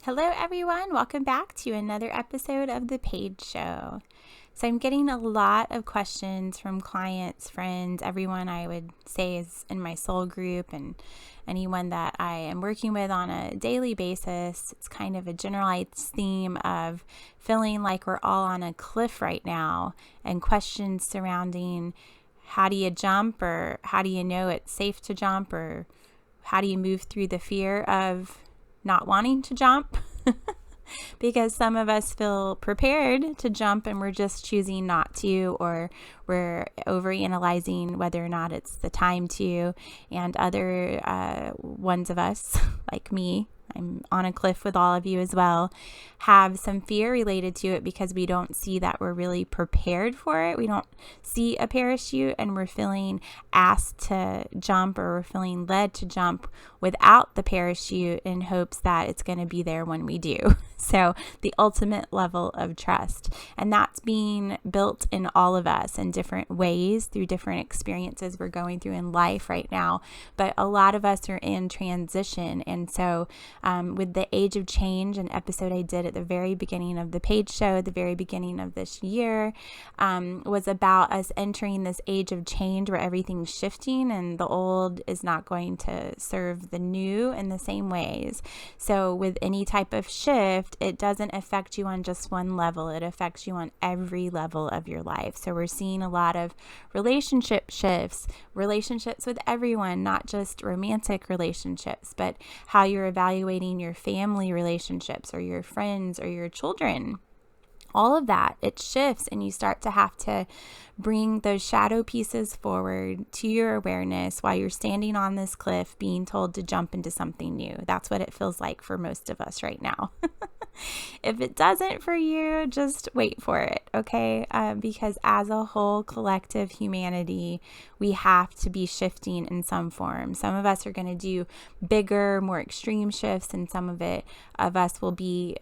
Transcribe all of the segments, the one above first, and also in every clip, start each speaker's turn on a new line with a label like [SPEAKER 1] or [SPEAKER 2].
[SPEAKER 1] Hello everyone, welcome back to another episode of the Paige Show. So I'm getting a lot of questions from clients, friends, everyone I would say is in my soul group and anyone that I am working with on a daily basis. It's kind of a generalized theme of feeling like we're all on a cliff right now, and questions surrounding how do you jump, or how do you know it's safe to jump, or how do you move through the fear of not wanting to jump. Because some of us feel prepared to jump and we're just choosing not to, or we're overanalyzing whether or not it's the time to. And other ones of us, like me, I'm on a cliff with all of you as well, have some fear related to it because we don't see that we're really prepared for it. We don't see a parachute and we're feeling asked to jump, or we're feeling led to jump without the parachute in hopes that it's going to be there when we do. So the ultimate level of trust, and that's being built in all of us in different ways through different experiences we're going through in life right now. But a lot of us are in transition. And so with the age of change, an episode I did at the very beginning of the Paige Show, at the very beginning of this year, was about us entering this age of change where everything's shifting and the old is not going to serve the new in the same ways. So with any type of shift, it doesn't affect you on just one level. It affects you on every level of your life. So we're seeing a lot of relationship shifts, relationships with everyone, not just romantic relationships, but how you're evaluating your family relationships or your friends or your children. All of that, it shifts, and you start to have to bring those shadow pieces forward to your awareness while you're standing on this cliff being told to jump into something new. That's what it feels like for most of us right now. If it doesn't for you, just wait for it, okay? Because as a whole collective humanity, we have to be shifting in some form. Some of us are going to do bigger, more extreme shifts, and some of us will be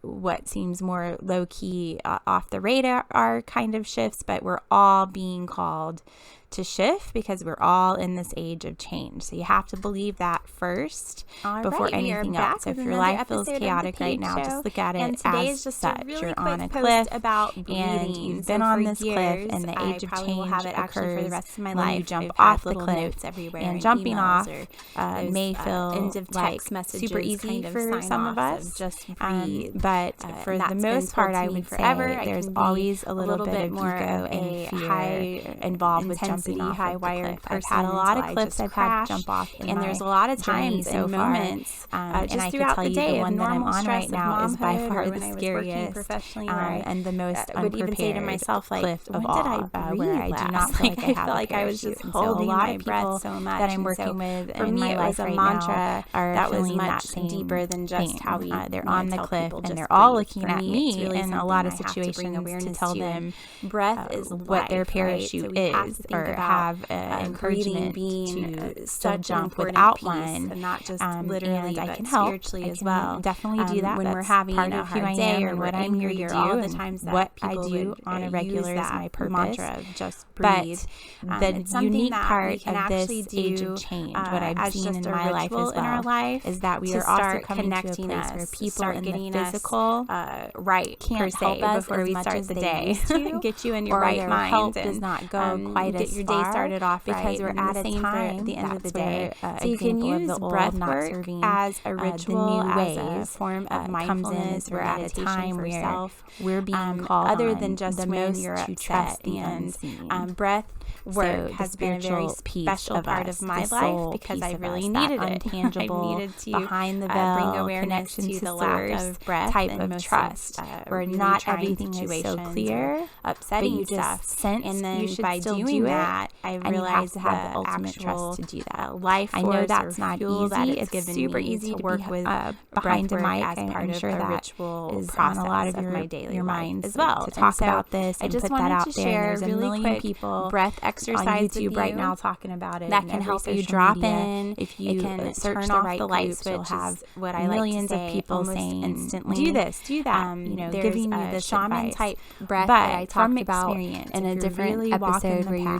[SPEAKER 1] what seems more low-key, off the radar kind of shifts, but we're all being called to shift because we're all in this age of change. So you have to believe that first before anything else. So if your life feels chaotic right now, just look at it as just such. You're on a cliff about and you've been on this cliff, and the age of change occurs for the rest of my life. You jump off the cliff, and jumping off may feel like super easy for some of us. But for the most part, I would say there's always a little bit of ego and fear involved with jumping off high wire. I've had a lot of cliffs I've had to jump off, and there's a lot of times and moments just throughout the day. The one that I'm on right now is by far the scariest and the most unprepared. Would even say to myself, like, cliff of all, where I do not feel like I feel like I was just holding my breath so much that I'm working with in my life right now are feeling that deeper than just how we they're on the cliff and they're all looking at me in a lot of situations to tell them breath is what their parachute is, or have encouragement to still jump without one, and not just literally, but I can help spiritually as well. Definitely do that when we're having a hard day, or what I'm here to do. All the times that what I do on a regular is my purpose. Mantra of just breathe. But the unique part of this age of change, what I've seen in my life as well, is that we are also coming to a place where people in the physical can't help us before we start the day. Get you in your right mind. Help does not go quite as far. Get your day started off because we're at a time at the end of the day. So you can use breath work as a ritual, as a form of mindfulness. We're at a time where we're being called other than just the when you're upset, and breath work has been a very special part of my life because I really needed it. Intangible, I needed to behind the veil, bring awareness to the lack of breath type of trust, where not everything is so clear, upsetting you just sense, and then by doing that, I realized to have the ultimate trust to do that. Life force, I know that's not easy. It's super easy to work with behind a mic. I'm sure that ritual is on a lot of your mind as well. To talk about this and put that out there. There's a million people breath exercise on YouTube right now talking about it that can help you drop in. If you can search the light switch, you'll have what I millions of people saying instantly, do this, do that. Giving you the shaman type breath that I talked about in a different episode where you're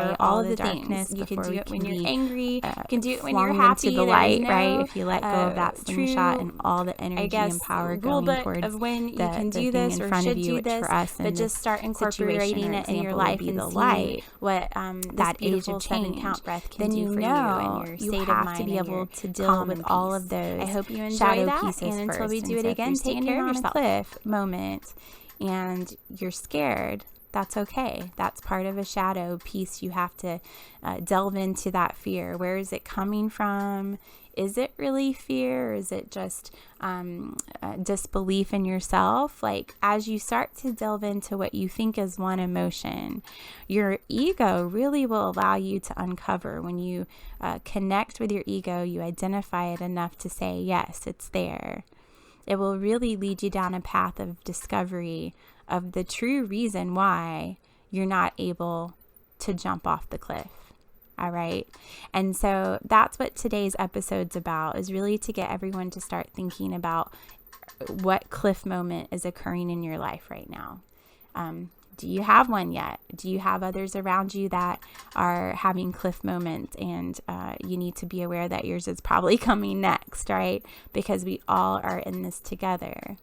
[SPEAKER 1] right?
[SPEAKER 2] all
[SPEAKER 1] of
[SPEAKER 2] the
[SPEAKER 1] darkness.
[SPEAKER 2] things.
[SPEAKER 1] You can
[SPEAKER 2] before
[SPEAKER 1] do
[SPEAKER 2] we
[SPEAKER 1] it when you're
[SPEAKER 2] be,
[SPEAKER 1] angry. You can do it when you're happy.
[SPEAKER 2] into the
[SPEAKER 1] There is
[SPEAKER 2] light, right?
[SPEAKER 1] no,
[SPEAKER 2] If you let go of that slingshot and all the
[SPEAKER 1] I
[SPEAKER 2] energy
[SPEAKER 1] guess,
[SPEAKER 2] and power
[SPEAKER 1] rule
[SPEAKER 2] going
[SPEAKER 1] book
[SPEAKER 2] towards
[SPEAKER 1] of when you
[SPEAKER 2] the
[SPEAKER 1] can do
[SPEAKER 2] thing
[SPEAKER 1] this
[SPEAKER 2] in
[SPEAKER 1] or
[SPEAKER 2] front of
[SPEAKER 1] should
[SPEAKER 2] you,
[SPEAKER 1] do
[SPEAKER 2] which
[SPEAKER 1] this,
[SPEAKER 2] for us in
[SPEAKER 1] but just
[SPEAKER 2] this
[SPEAKER 1] start
[SPEAKER 2] situation
[SPEAKER 1] incorporating
[SPEAKER 2] or
[SPEAKER 1] it in your
[SPEAKER 2] example would
[SPEAKER 1] life
[SPEAKER 2] be
[SPEAKER 1] and
[SPEAKER 2] the
[SPEAKER 1] seeing
[SPEAKER 2] light.
[SPEAKER 1] appreciate what that age of change count breath can do for you and your state of mind, to be able to deal with all of those. I hope you enjoy shadow that, pieces and until we do it again, take care of yourself. On a cliff moment and you're scared, that's okay. That's part of a shadow piece. You have to delve into that fear. Where is it coming from? Is it really fear, or is it just disbelief in yourself? Like, as you start to delve into what you think is one emotion, your ego really will allow you to uncover. When you connect with your ego, you identify it enough to say, yes, it's there. It will really lead you down a path of discovery of the true reason why you're not able to jump off the cliff. All right. And so that's what today's episode's about, is really to get everyone to start thinking about what cliff moment is occurring in your life right now. Do you have one yet? Do you have others around you that are having cliff moments? And you need to be aware that yours is probably coming next, right? Because we all are in this together.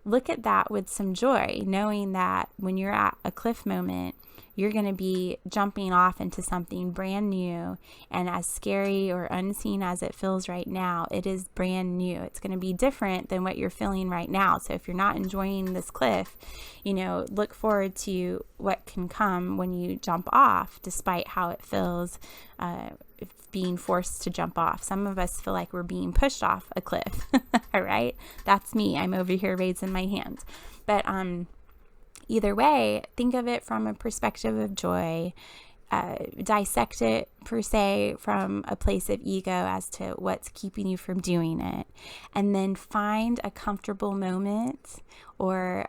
[SPEAKER 1] Look at that with some joy, knowing that when you're at a cliff moment, you're going to be jumping off into something brand new, and as scary or unseen as it feels right now, it is brand new. It's going to be different than what you're feeling right now. So if you're not enjoying this cliff, look forward to what can come when you jump off, despite how it feels being forced to jump off. Some of us feel like we're being pushed off a cliff. All right. That's me. I'm over here raising my hand. But either way, think of it from a perspective of joy. Dissect it, per se, from a place of ego as to what's keeping you from doing it. And then find a comfortable moment or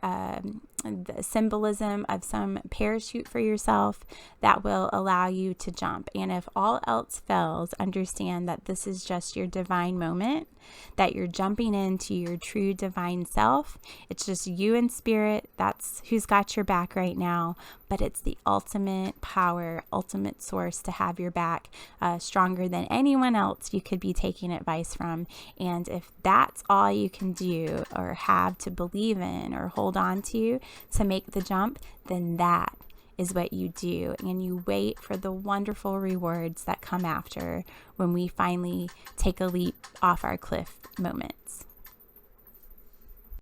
[SPEAKER 1] the symbolism of some parachute for yourself that will allow you to jump. And if all else fails, understand that this is just your divine moment, that you're jumping into your true divine self. It's just you and spirit. That's who's got your back right now. But it's the ultimate power, ultimate source to have your back, stronger than anyone else you could be taking advice from. And if that's all you can do or have to believe in or hold on to make the jump, then that is what you do. And you wait for the wonderful rewards that come after when we finally take a leap off our cliff moments.